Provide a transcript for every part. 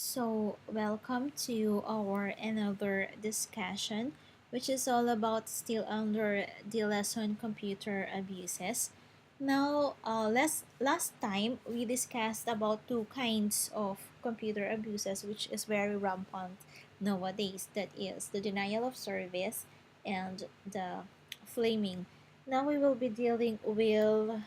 So, welcome to our another discussion, which is all about still under the lesson computer abuses. Now, last time we discussed about two kinds of computer abuses, which is very rampant nowadays. That is the denial of service and the flaming. Now we will be dealing with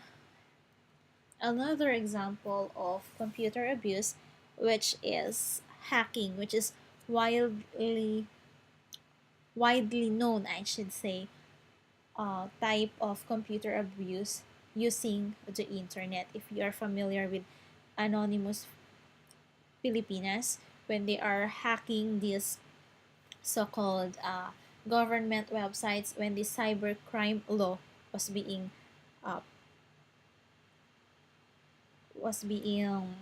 another example of computer abuse, which is hacking, which is widely widely known, I should say, type of computer abuse using the internet. If you are familiar with Anonymous Filipinas, when they are hacking these so-called government websites, when the cybercrime law was being uh, was being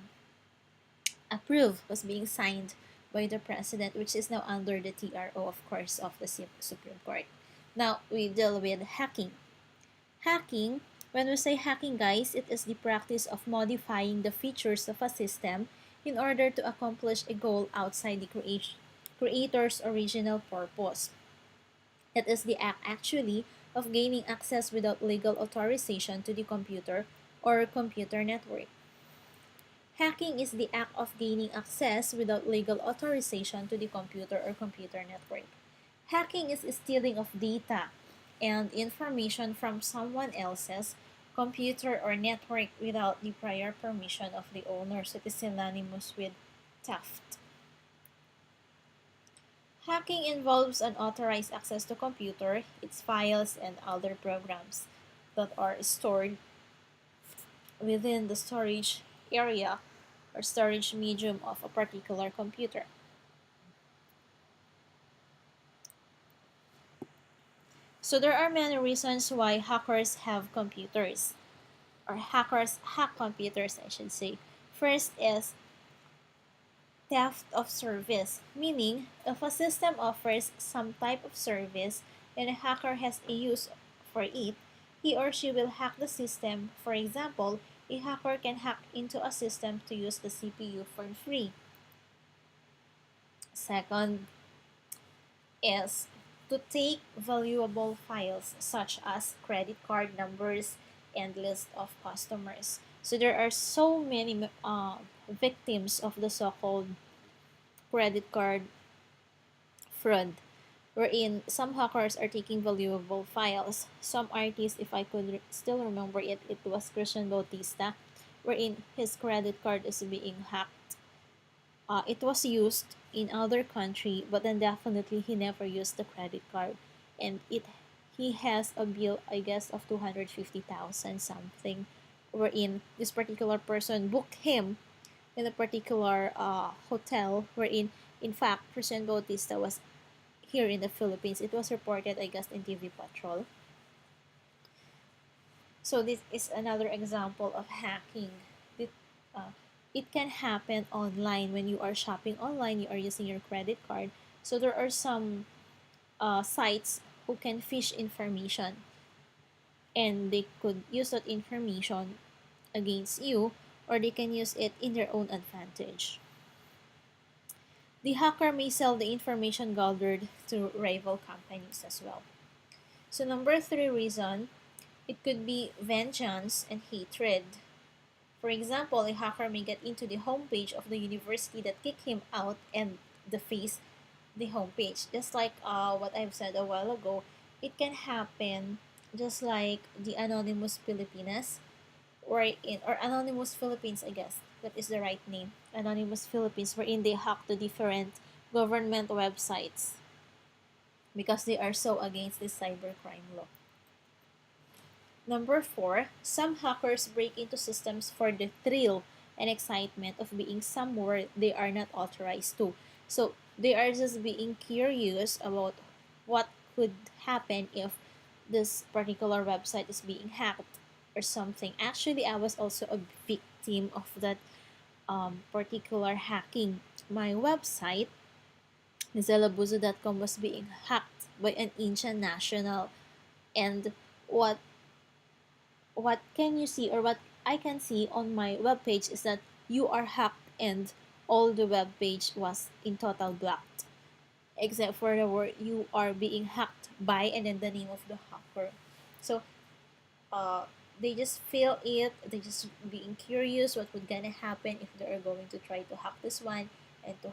approved, was being signed by the president, which is now under the TRO, of course, of the Supreme Court. Now we deal with hacking. Hacking, when we say hacking, guys, it is the practice of modifying the features of a system in order to accomplish a goal outside the creator's original purpose. It is the act actually of gaining access without legal authorization to the computer or computer network. Hacking is the act of gaining access without legal authorization to the computer or computer network. Hacking is stealing of data and information from someone else's computer or network without the prior permission of the owner. So it is synonymous with theft. Hacking involves unauthorized access to computer, its files, and other programs that are stored within the storage area or storage medium of a particular computer. So there are many reasons why hackers have computers, or hackers hack computers, I should say. First is theft of service, meaning if a system offers some type of service and a hacker has a use for it, he or she will hack the system. For example, a hacker can hack into a system to use the CPU for free. Second is to take valuable files such as credit card numbers and list of customers. So there are so many victims of the so-called credit card fraud, wherein some hackers are taking valuable files. Some artists, if I could still remember it, it was Christian Bautista, wherein his credit card is being hacked. It was used in other country, but then definitely he never used the credit card, and it he has a bill, I guess, of 250,000 something, wherein this particular person booked him in a particular hotel, wherein in fact President Bautista was here in the Philippines. It was reported, I guess, in TV Patrol. So this is another example of hacking. It, uh, it can happen online when you are shopping online. You are using your credit card. So there are some sites who can fish information, and they could use that information against you, or they can use it in their own advantage. The hacker may sell the information gathered to rival companies as well. So number three reason, it could be vengeance and hatred. For example, a hacker may get into the homepage of the university that kicked him out and deface the homepage. Just like what I've said a while ago, it can happen just like the Anonymous Filipinas, or Anonymous Philippines, I guess that is the right name. Anonymous Philippines, wherein they hack the different government websites because they are so against the cybercrime law. Number four, some hackers break into systems for the thrill and excitement of being somewhere they are not authorized to. So they are just being curious about what could happen if this particular website is being hacked or something. Actually, I was also a victim of that particular hacking. My website, Abuses1 was being hacked by an Indian national, and what what can you see, or what I can see on my webpage, is that you are hacked and all the web page was in total blocked, except for the word you are being hacked by and then the name of the hacker. So uh, they just feel it, they just being curious what would gonna happen if they are going to try to hack this one, and to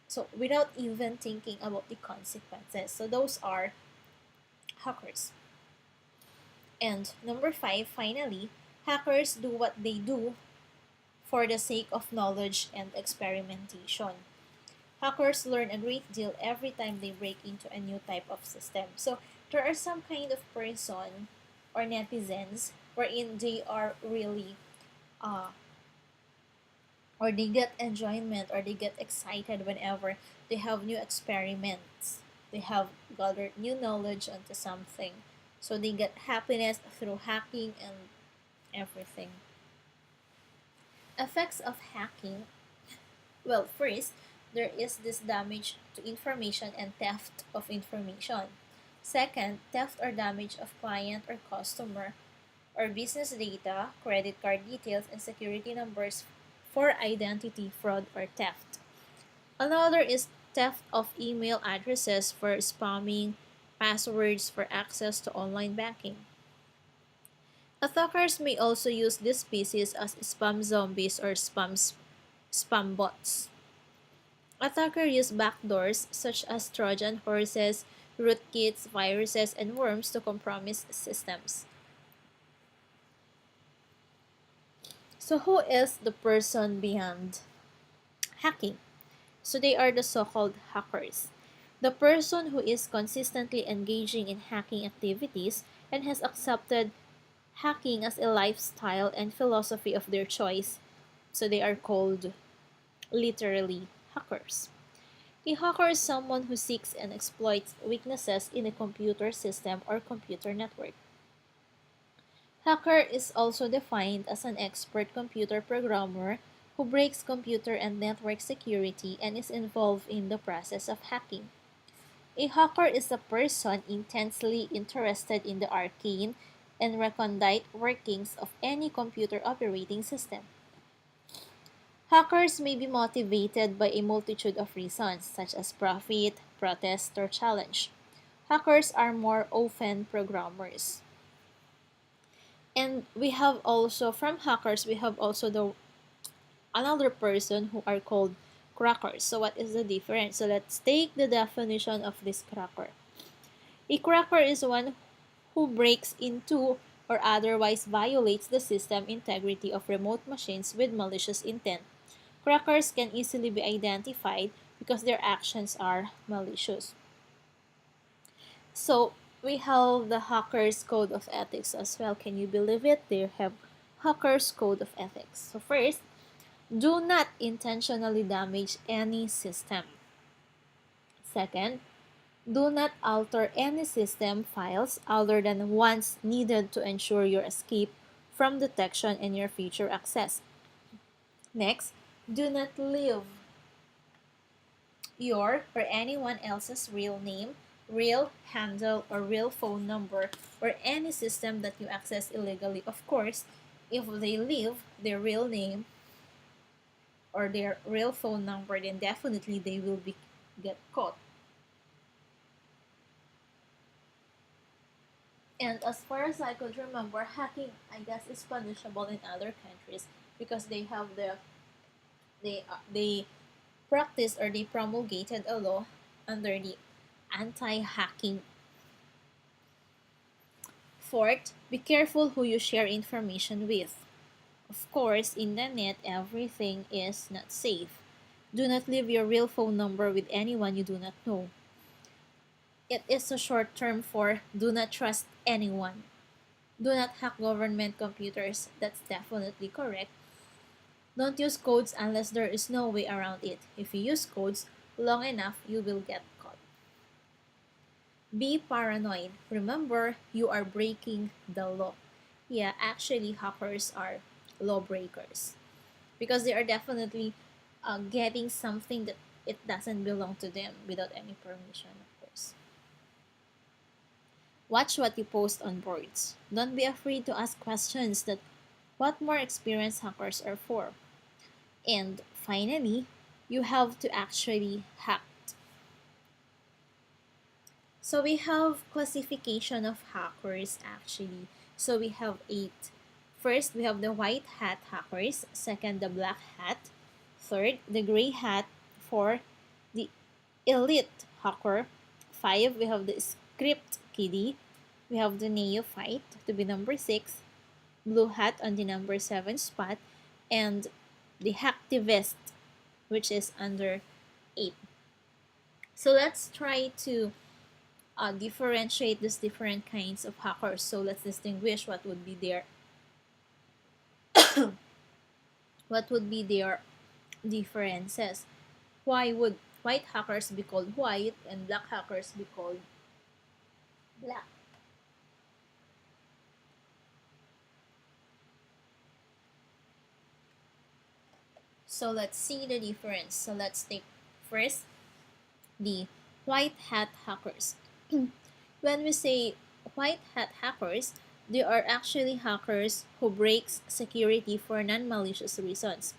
so without even thinking about the consequences. So those are hackers. And number five, finally, hackers do what they do for the sake of knowledge and experimentation. Hackers learn a great deal every time they break into a new type of system. So there are some kind of person or netizens wherein they are really uh, or they get enjoyment or they get excited whenever they have new experiments. They have gathered new knowledge onto something. So they get happiness through hacking and everything. Effects of hacking. Well, first, there is this damage to information and theft of information. Second, theft or damage of client or customer or business data, credit card details, and security numbers for identity fraud or theft. Another is theft of email addresses for spamming, passwords for access to online banking. Attackers may also use these species as spam zombies or spam bots. Attackers use backdoors such as Trojan horses, rootkits, viruses, and worms to compromise systems. So, who is the person behind hacking? So, they are the so called hackers. The person who is consistently engaging in hacking activities and has accepted hacking as a lifestyle and philosophy of their choice. So, they are called literally hackers. A hacker is someone who seeks and exploits weaknesses in a computer system or computer network. Hacker is also defined as an expert computer programmer who breaks computer and network security and is involved in the process of hacking. A hacker is a person intensely interested in the arcane and recondite workings of any computer operating system. Hackers may be motivated by a multitude of reasons, such as profit, protest, or challenge. Hackers are more often programmers. And we have also, from hackers, we have also the another person who are called crackers. So what is the difference? So let's take the definition of this cracker. A cracker is one who breaks into or otherwise violates the system integrity of remote machines with malicious intent. Crackers can easily be identified because their actions are malicious. So we have the hackers code of ethics as well. Can you believe it? They have hackers code of ethics. So first, do not intentionally damage any system. Second, do not alter any system files other than ones needed to ensure your escape from detection and your future access. Next, do not leave your or anyone else's real name, real handle, or real phone number or any system that you access illegally. Of course, if they leave their real name or their real phone number, then definitely they will be get caught. And as far as I could remember, hacking I guess is punishable in other countries because they have they practiced or they promulgated a law under the anti-hacking. Fourth, be careful who you share information with. Of course, in the net, everything is not safe. Do not leave your real phone number with anyone you do not know. It is a short term for do not trust anyone. Do not hack government computers. That's definitely correct. Don't use codes unless there is no way around it. If you use codes long enough, you will get caught. Be paranoid. Remember, you are breaking the law. Yeah, actually, hackers are lawbreakers because they are definitely getting something that it doesn't belong to them without any permission, of course. Watch what you post on boards. Don't be afraid to ask questions that what more experienced hackers are for. And finally, you have to actually hack. So we have classification of hackers actually. So we have eight. First, we have the white hat hackers. Second, the black hat. Third, the gray hat. Four, the elite hacker. Five, we have the script kiddie. We have the neophyte to be number six. Blue hat on the number seven spot. And the hacktivist, which is under eight. So let's try to differentiate these different kinds of hackers. So let's distinguish what would be their differences. Why would white hackers be called white and black hackers be called black? So let's see the difference. So let's take first the white hat hackers. When we say white hat hackers, they are actually hackers who breaks security for non-malicious reasons.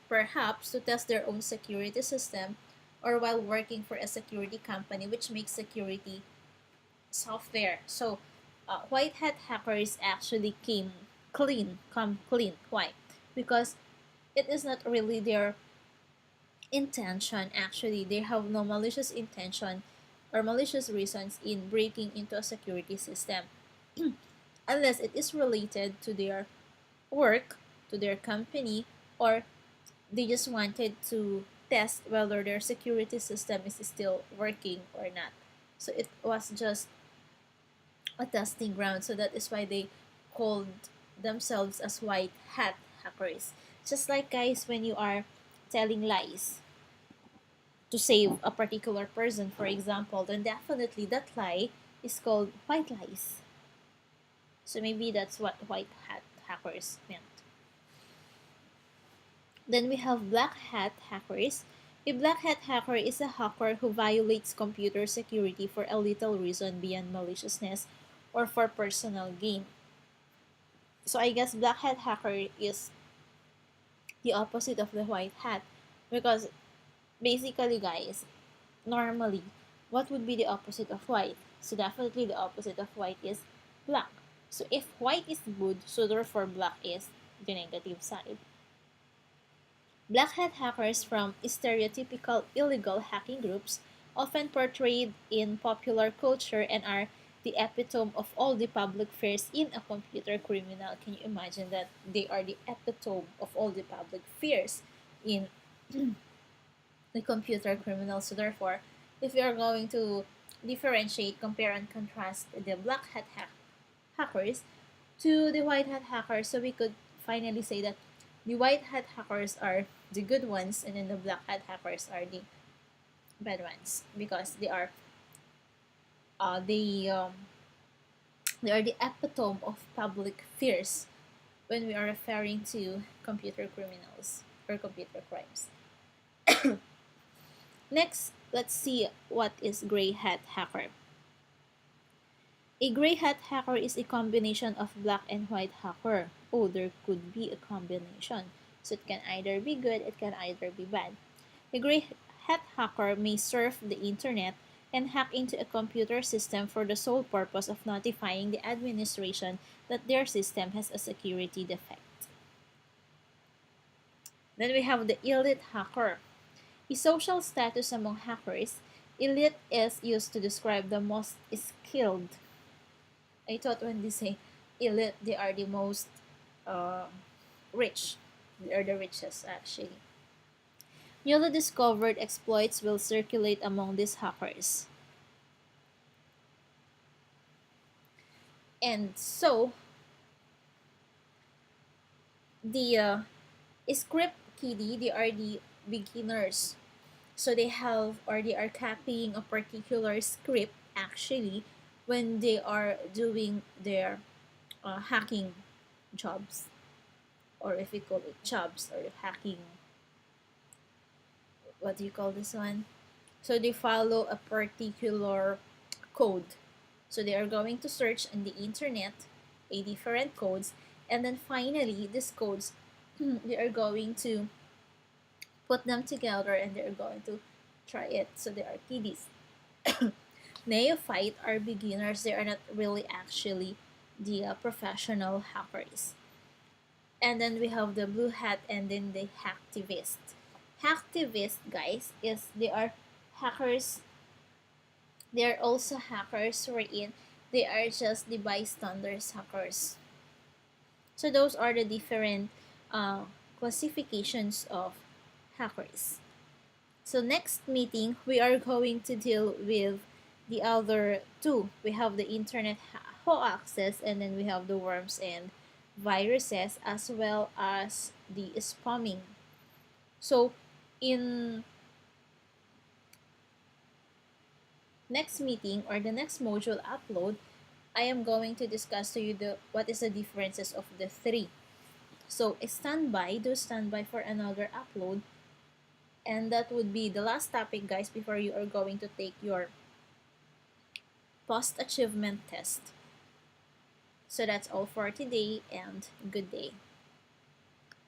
Perhaps to test their own security system or while working for a security company which makes security software. So white hat hackers actually come clean. Why? Because it is not really their intention. Actually, they have no malicious intention or malicious reasons in breaking into a security system unless it is related to their work, to their company, or they just wanted to test whether their security system is still working or not. So it was just a testing ground. So that is why they called themselves as white hat hackers. Just like guys, when you are telling lies to save a particular person, for example, then definitely that lie is called white lies. So maybe that's what white hat hackers meant. Then we have black hat hackers. A black hat hacker is a hacker who violates computer security for a little reason beyond maliciousness or for personal gain. So I guess black hat hacker is the opposite of the white hat because basically guys, normally what would be the opposite of white? So definitely the opposite of white is black. So if white is good, so therefore black is the negative side. Black hat hackers from stereotypical illegal hacking groups, often portrayed in popular culture and are the epitome of all the public fears in a computer criminal. Can you imagine that they are the epitome of all the public fears in the computer criminal? So therefore, if we are going to differentiate, compare, and contrast the black hat hackers to the white hat hackers, so we could finally say that the white hat hackers are the good ones and then the black hat hackers are the bad ones because uh, they um, they are the epitome of public fears when we are referring to computer criminals or computer crimes. Next, let's see what is gray hat hacker. A gray hat hacker is a combination of black and white hacker. Oh, there could be a combination. So it can either be good, it can either be bad. A gray hat hacker may surf the internet and hack into a computer system for the sole purpose of notifying the administration that their system has a security defect. Then we have the elite hacker. A social status among hackers, elite is used to describe the most skilled. I thought when they say elite, they are the most uh, rich. They are the richest, actually. Newly discovered exploits will circulate among these hackers. And so, the script kiddie, they are the beginners. So they have or they are copying a particular script actually when they are doing their hacking jobs, or if we call it jobs or hacking, what do you call this one? So they follow a particular code. So they are going to search on the internet a different codes, and then finally these codes they are going to put them together and they're going to try it. So they are kiddies. Neophyte are beginners. They are not really actually the professional hackers. And then we have the blue hat and then the hacktivist. Hacktivist, guys, is they are hackers. They are also hackers wherein they are just the bystanders hackers. So those are the different uh, classifications of hackers. So next meeting, we are going to deal with the other two. We have the internet hoaxes, and then we have the worms and viruses, as well as the spamming. So in next meeting or the next module upload, I am going to discuss to you the what is the differences of the three. So stand by, do stand by for another upload. And that would be the last topic, guys, before you are going to take your post achievement test. So that's all for today and good day.